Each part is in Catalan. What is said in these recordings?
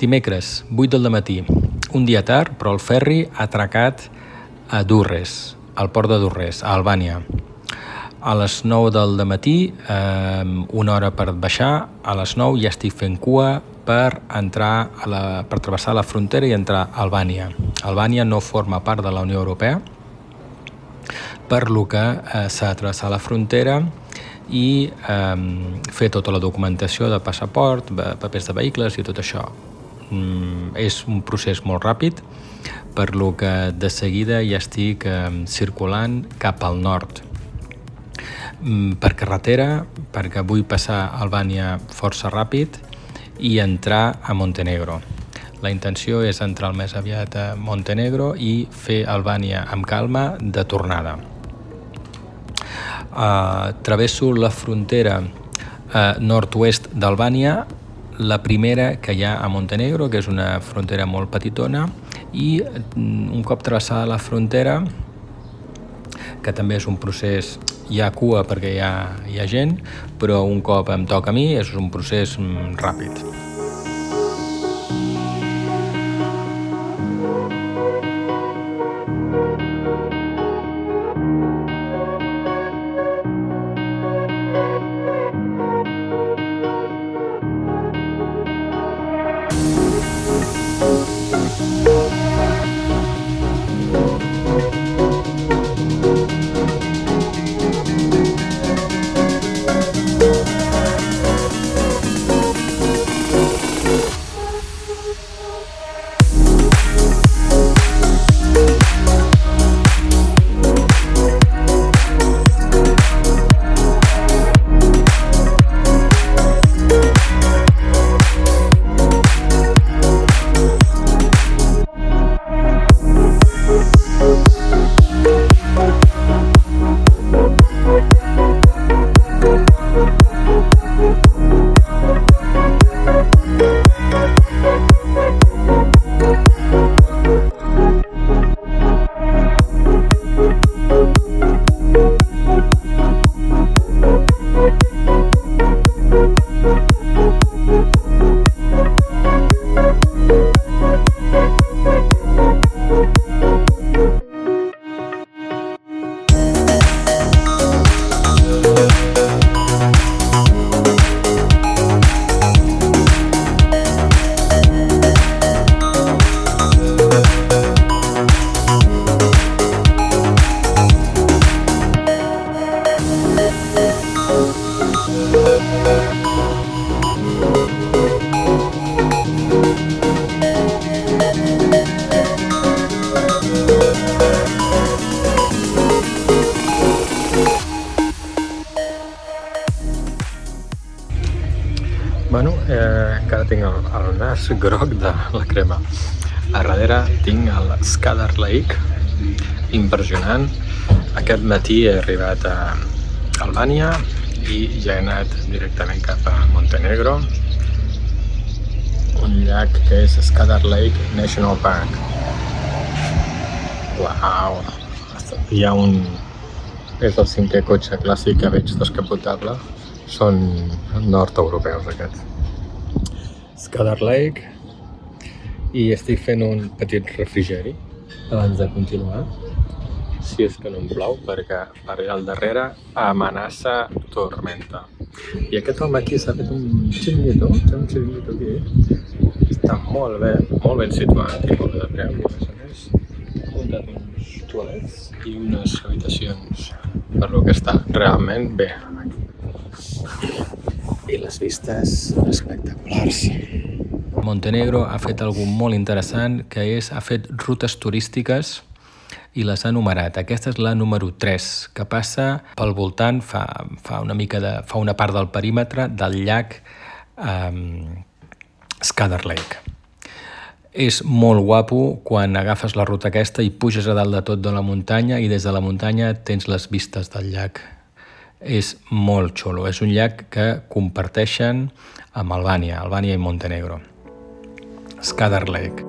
Dimecres, 8 del matí. Un dia tard, però el ferri ha atracat a Durrës, al port de Durrës, a Albània. A les 9 del matí, una hora per baixar, a les 9 ja estic fent cua per travessar la frontera i entrar a Albània. Albània no forma part de la Unió Europea, per lo que s'ha de travessar la frontera i fer tota la documentació de passaport, papers de vehicles i tot això. És un procés molt ràpid, per lo que de seguida ja estic circulant cap al nord. Per carretera, perquè vull passar Albània força ràpid i entrar a Montenegro. La intenció és entrar el més aviat a Montenegro i fer Albània amb calma de tornada. Travesso la frontera nord-oest d'Albània, la primera que hi ha a Montenegro, que és una frontera molt petitona, i un cop travessada la frontera, que també és un procés, hi ha cua perquè hi ha gent, però un cop em toca a mi és un procés ràpid. Encara tinc el nas groc de la crema. A darrere tinc el Skadar Lake, impressionant. Aquest matí he arribat a Albània i ja he anat directament cap a Montenegro, un llac que és Skadar Lake National Park. Uau! Hi ha és el 5è cotxe clàssic que veig descapotable. Són nord-europeus aquests. Skadar Lake, i estic fent un petit refrigeri abans de continuar, si és que no em plou, perquè per allà al darrere amenaça tormenta. I aquest home aquí s'ha fet un xiringuito, té un xiringuito aquí, està molt ben situat i molt bé de preu, i a més ha muntat uns toilets i unes habitacions per lo que està realment bé. I les vistes espectaculars. Montenegro ha fet alguna molt interessant, que ha fet rutes turístiques i les ha numerat. Aquesta és la número 3, que passa pel voltant, fa una part del perímetre del llac Skadar Lake. És molt guapo quan agafes la ruta aquesta i puges a dalt de tot de la muntanya i des de la muntanya tens les vistes del llac. És molt xulo. És un llac que comparteixen amb Albània i Montenegro. Skadar Lake.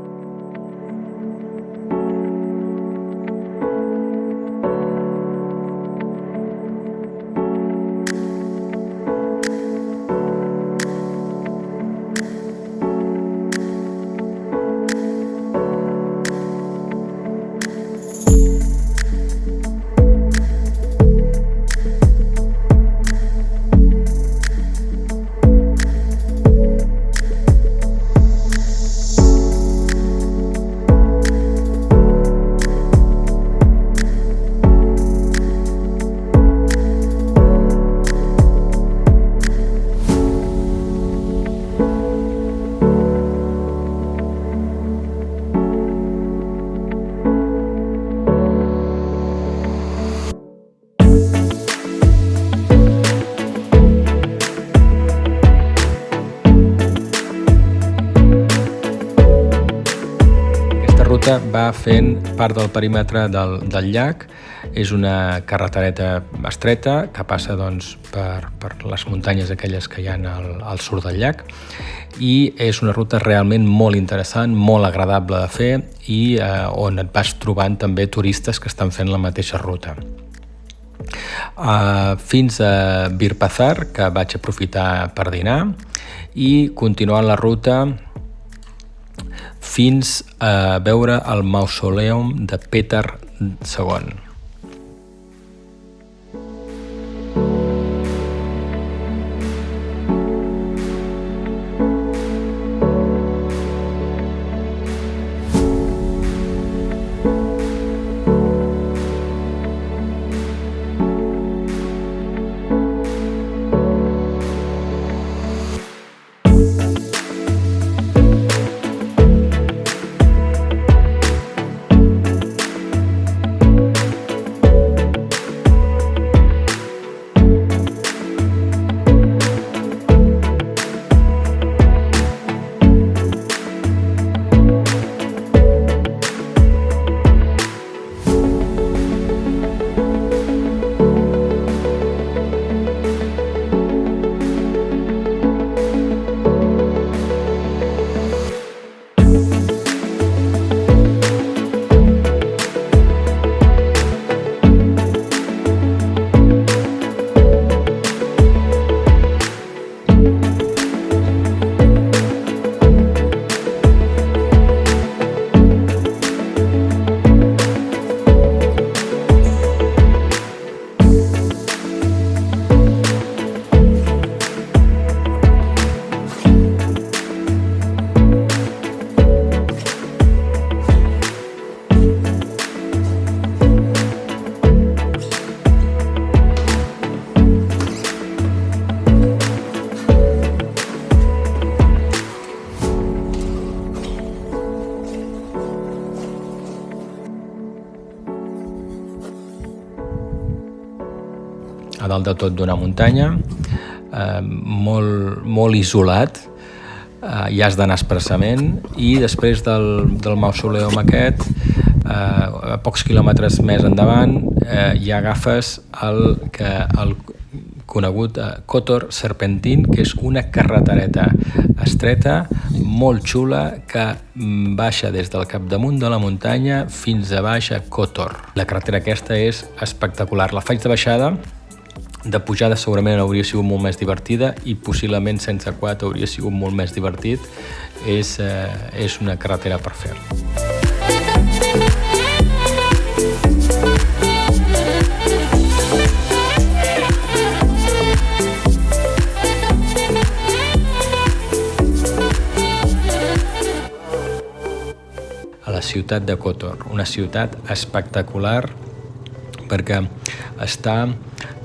ruta va fent part del perímetre del llac. És una carretereta estreta que passa doncs, per les muntanyes aquelles que hi ha al sud del llac, i és una ruta realment molt interessant, molt agradable de fer, i on et vas trobant també turistes que estan fent la mateixa ruta. Fins a Bir Pazar, que vaig aprofitar per dinar, i continuant la ruta fins a veure el mausolèum de Petar II. A dalt de tot d'una muntanya, molt isolat, ja has d'anar expressament, i després del mausolèum aquest, a pocs quilòmetres més endavant, ja agafes el conegut Kotor Serpentin, que és una carretereta estreta, molt xula, que baixa des del capdamunt de la muntanya fins a baix a Kotor. La carretera aquesta és espectacular. La faig de baixada. De pujada segurament hauria sigut molt més divertida, i possiblement sense quad hauria sigut molt més divertit. És una carretera per fer. A la ciutat de Kotor, una ciutat espectacular perquè està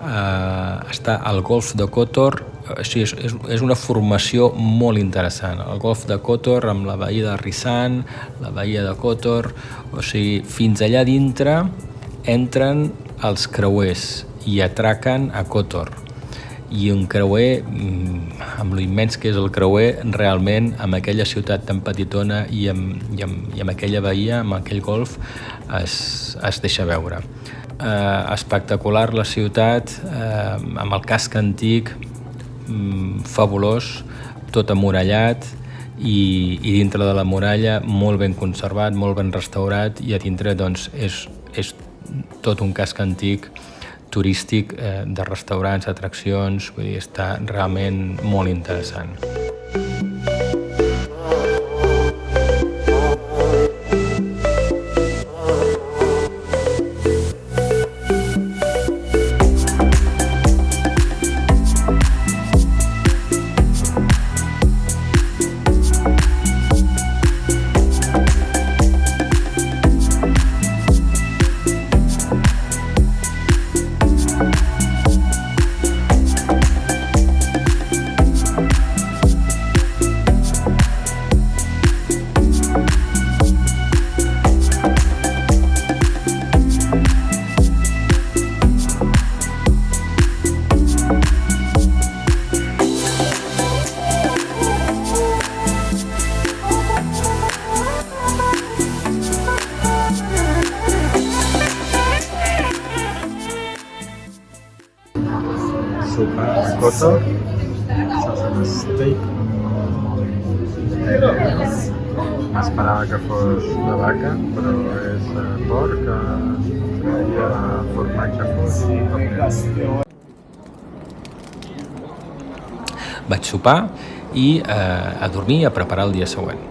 al golf de Kotor. O sigui, és una formació molt interessant. El golf de Kotor amb la bahia de Rizan, la bahia de Kotor, o sigui, fins allà dintre entren els creuers i atraquen a Kotor. I un creuer, amb lo immens que és el creuer, realment amb aquella ciutat tan petitona i amb aquella bahia, amb aquell golf, es deixa veure. Espectacular la ciutat, amb el casc antic, fabulós, tot emmurallat, i dintre de la muralla molt ben conservat, molt ben restaurat, i a dintre doncs, és tot un casc antic turístic, de restaurants, atraccions, vull dir, està realment molt interessant. sopa de cota. Això és un steak. M'esperava que fos de vaca, però és porc, hi ha formatge fos i paper. Vaig sopar i a dormir i a preparar el dia següent.